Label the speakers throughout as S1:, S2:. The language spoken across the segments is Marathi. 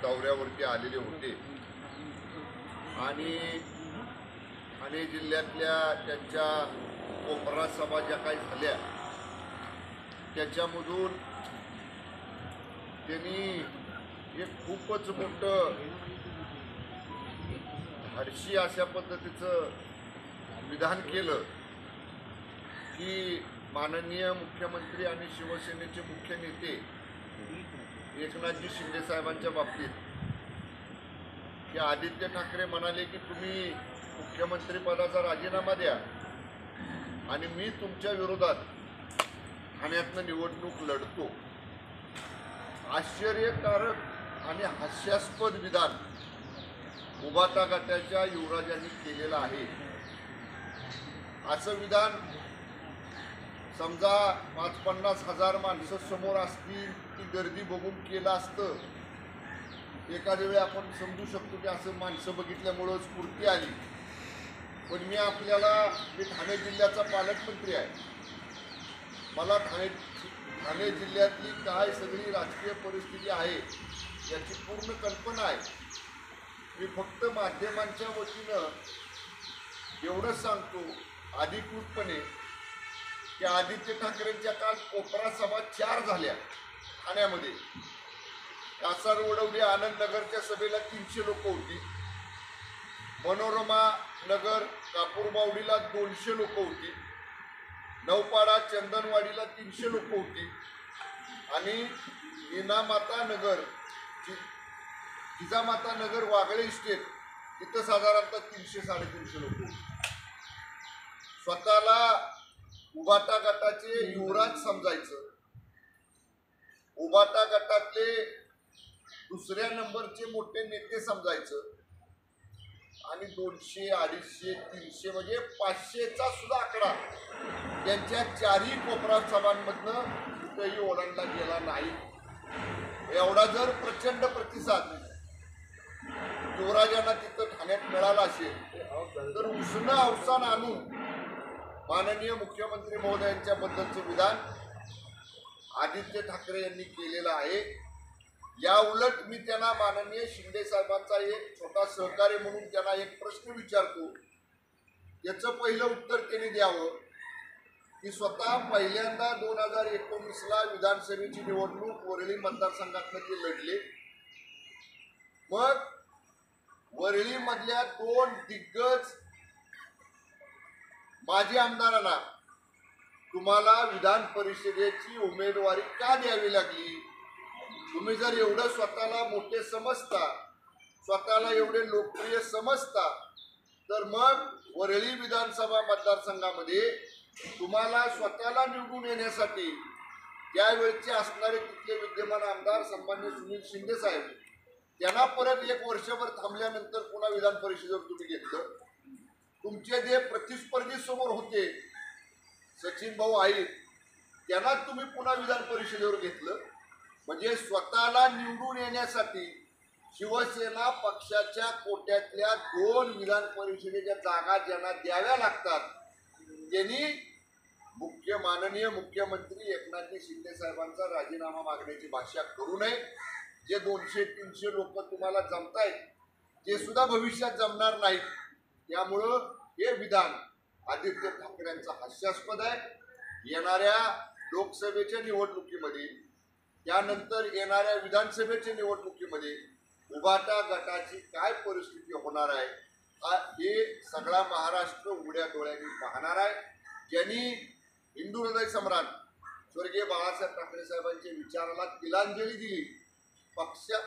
S1: दौऱ्यावरती आलेले होते आणि ठाणे जिल्ह्यातल्या त्यांच्या कोपरा सभा ज्या काही झाल्या त्याच्यामधून त्यांनी एक खूपच मोठं धाडशी अशा पद्धतीचं विधान केलं की माननीय मुख्यमंत्री आणि शिवसेनेचे मुख्य नेते एकनाथजी शिंदे साहेबांच्या बाबतीत की आदित्य ठाकरे म्हणाले की तुम्ही मुख्यमंत्रीपदाचा राजीनामा द्या आणि मी तुमच्या विरोधात ठाण्यातनं निवडणूक लढतो. आश्चर्यकारक आणि हास्यास्पद विधान उभाटा गटाच्या युवराजांनी केलेलं आहे. असं विधान समजा 50-50 हजार माणसं समोर असतील ती गर्दी बघून केलं असतं एखाद्या वेळी आपण समजू शकतो की असं माणसं बघितल्यामुळं स्फूर्ती आली. पण मी ठाणे जिल्ह्याचा पालकमंत्री आहे. मला ठाणे जिल्ह्यातली काय सगळी राजकीय परिस्थिती आहे याची पूर्ण कल्पना आहे. मी फक्त माध्यमांच्या वतीनं एवढंच सांगतो अधिकृतपणे की आदित्य ठाकरेंच्या काल कोपरा सभा 4 झाल्या ठाण्यामध्ये. कासारवडवली आनंद नगरच्या सभेला 300 लोक होती. मनोरमा नगर कापूरबावडीला 200 लोक होती. नौपाडा चंदनवाडीला 300 लोक होती आणि जिजामाता नगर वागळे इस्टेट तिथं साधारणतः 300-350 लोक होती. स्वतःला उभाटा गटाचे युवराज समजायचं, उभाटा गटातले दुसऱ्या नंबरचे मोठे नेते समजायचं आणि 200, 250, 300 म्हणजे 500चा सुद्धा आकडा त्यांच्या 4ही कोपरा सभांमधनं कुठेही ओलांडला गेला नाही. एवढा जर प्रचंड प्रतिसाद युवराजांना तिथं ठाण्यात मिळाला असेल तर उसणं अवसान आणून माननीय मुख्यमंत्री महोदयांच्या बद्दलचं विधान आदित्य ठाकरे यांनी केलेलं आहे. या उलट मी त्यांना माननीय शिंदे साहेबांचा एक छोटा सहकारी म्हणून त्यांना एक प्रश्न विचारतो. याचं पहिलं उत्तर त्यांनी द्यावं की स्वतः पहिल्यांदा 2019ला विधानसभेची निवडणूक वरळी मतदारसंघातनं ते लढले. मग वरळीमधल्या 2 दिग्गज माजी आमदारांना तुम्हाला विधान परिषदेची उमेदवारी का द्यावी लागली? तुम्ही जर एवढं स्वतःला मोठे समजता, स्वतःला एवढे लोकप्रिय समजता तर मग वरळी विधानसभा मतदारसंघामध्ये तुम्हाला स्वतःला निवडून येण्यासाठी त्यावेळचे असणारे तिथले विद्यमान आमदार सन्माननीय सुनील शिंदे साहेब त्यांना परत 1 वर्षभर थांबल्यानंतर पुन्हा विधान परिषदेवर तुम्ही घेतलं. तुमचे जे प्रतिस्पर्धी समोर होते सचिन भाऊ आहेत त्यांना तुम्ही पुन्हा विधान परिषदेवर घेतलं. म्हणजे स्वतःला निवडून येण्यासाठी शिवसेना पक्षाच्या कोट्यातल्या 2 विधान परिषदेच्या जागा ज्यांना द्याव्या लागतात त्यांनी माननीय मुख्यमंत्री एकनाथजी शिंदे साहेबांचा राजीनामा मागण्याची भाषा करू नये. जे 200-300 लोक तुम्हाला जमतायत ते सुद्धा भविष्यात जमणार नाहीत. त्यामुळं हे विधान आदित्य ठाकरेंचं हास्यास्पद आहे. येणाऱ्या लोकसभेच्या निवडणुकीमध्ये त्यानंतर येणाऱ्या विधानसभेच्या निवडणुकीमध्ये उभाटा गटाची काय परिस्थिती होणार आहे हे सगळा महाराष्ट्र उघड्या डोळ्यांनी पाहणार आहे. ज्यांनी हिंदू हृदय सम्राट स्वर्गीय बाळासाहेब ठाकरे साहेबांच्या विचाराला तिलांजली दिली,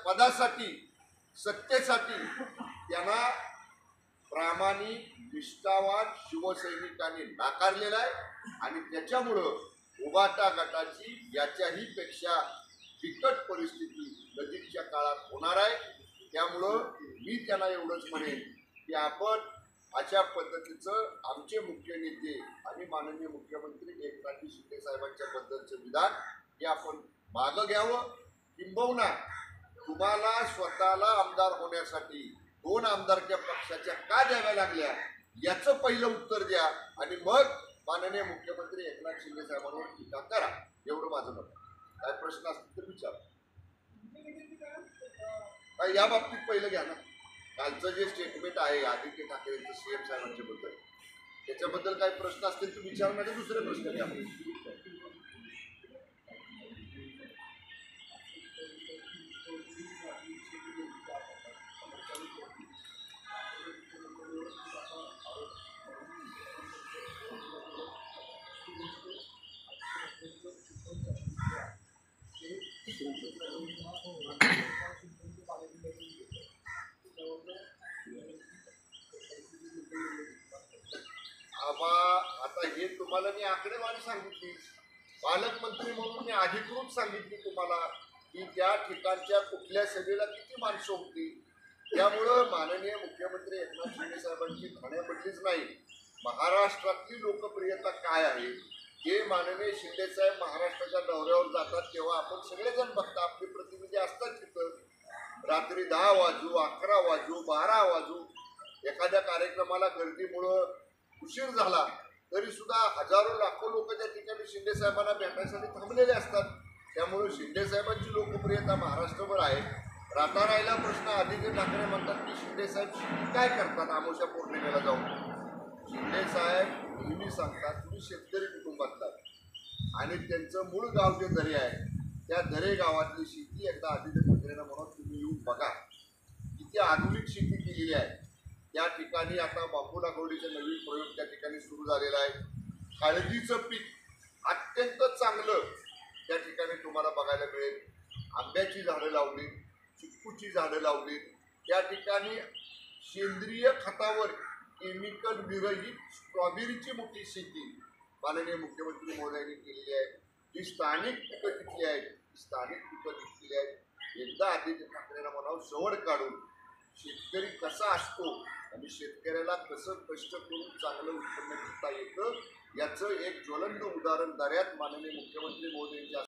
S1: पदासाठी सत्तेसाठी त्यांना प्रामाणिक निष्ठावान शिवसैनिकांनी नाकारलेला आहे आणि त्याच्यामुळं उभाटा गटाची याच्याही पेक्षा बिकट परिस्थिती नजीकच्या काळात होणार आहे. त्यामुळं मी त्यांना एवढंच म्हणेन की आपण अशा पद्धतीचं आमचे मुख्य नेते आणि माननीय मुख्यमंत्री एकनाथजी शिंदे साहेबांच्या बद्दलचं विधान हे आपण मागं घ्यावं. किंबहुना तुम्हाला स्वतःला आमदार होण्यासाठी 2 आमदारच्या पक्षाच्या का द्याव्या लागल्या याचं पहिलं उत्तर द्या आणि मग माननीय मुख्यमंत्री एकनाथ शिंदे साहेबांवर टीका करा. एवढं माझं मत. काय प्रश्न असतील तर विचार. या बाबतीत पहिलं घ्या ना. कालचं जे स्टेटमेंट आहे आदित्य ठाकरेंचं सीएम साहेबांच्या बद्दल, त्याच्याबद्दल काही प्रश्न असतील तर विचारण्याचे दुसरे प्रश्न घ्या. आबा, आता हे तुम्हाला मी आकडेवारी सांगितली, पालकमंत्री म्हणून मी अधिकृत सांगितली तुम्हाला की त्या ठिकाणच्या कुठल्या सभेला किती माणसं होती. त्यामुळं माननीय मुख्यमंत्री एकनाथ शिंदे साहेबांची ठाण्यामधलीच नाही, महाराष्ट्रातली लोकप्रियता काय आहे हे माननीय शिंदे साहेब महाराष्ट्राच्या दौऱ्यावर जातात तेव्हा आपण सगळेजण बघता. आपले प्रतिनिधी असतात तिथं. रात्री 10 वाजू, 11 वाजू, 12 वाजू, एखाद्या कार्यक्रमाला गर्दीमुळं उशीर झाला तरी सुद्धा हजारो लाखो लोक त्या ठिकाणी शिंदे साहेबांना भेटण्यासाठी थांबलेले असतात. त्यामुळे शिंदे साहेबांची लोकप्रियता महाराष्ट्रभर आहे. राहता राहिला प्रश्न, आदित्य ठाकरे म्हणतात की शिंदे साहेब काय करतात आमोशा पौर्णिमेला जाऊन. शिंदे साहेब नेहमी सांगतात तुम्ही शेतकरी कुटुंबातला आणि त्यांचं मूळ गाव जे दरे आहे त्या दरे गावातली शेती एकदा आदित्य ठाकरेंना म्हणून तुम्ही येऊन बघा. किती आधुनिक शेती केलेली आहे त्या ठिकाणी. आता बांबू लागवडीचे नवीन प्रयोग त्या ठिकाणी सुरू झालेला आहे. हळदीचं पीक अत्यंत चांगलं त्या ठिकाणी तुम्हाला बघायला मिळेल. आंब्याची झाडं लावली, चिक्कूची झाडं लावली, त्या ठिकाणी सेंद्रिय खतावर केमिकल विरहित स्ट्रॉबेरीची मोठी शेती माननीय मुख्यमंत्री महोदयांनी केलेली आहे. जी स्थानिक पिकं तिथली आहेत, स्थानिक पिकं तिथली आहेत. एकदा आदित्य ठाकरेंना म्हणावं सवड काढून शेतकरी कसा असतो आणि शेतकऱ्याला कसं कष्ट करून चांगलं उत्पन्न घेता येतं याचं एक ज्वलंत उदाहरण दर्यात माननीय मुख्यमंत्री महोदयांच्या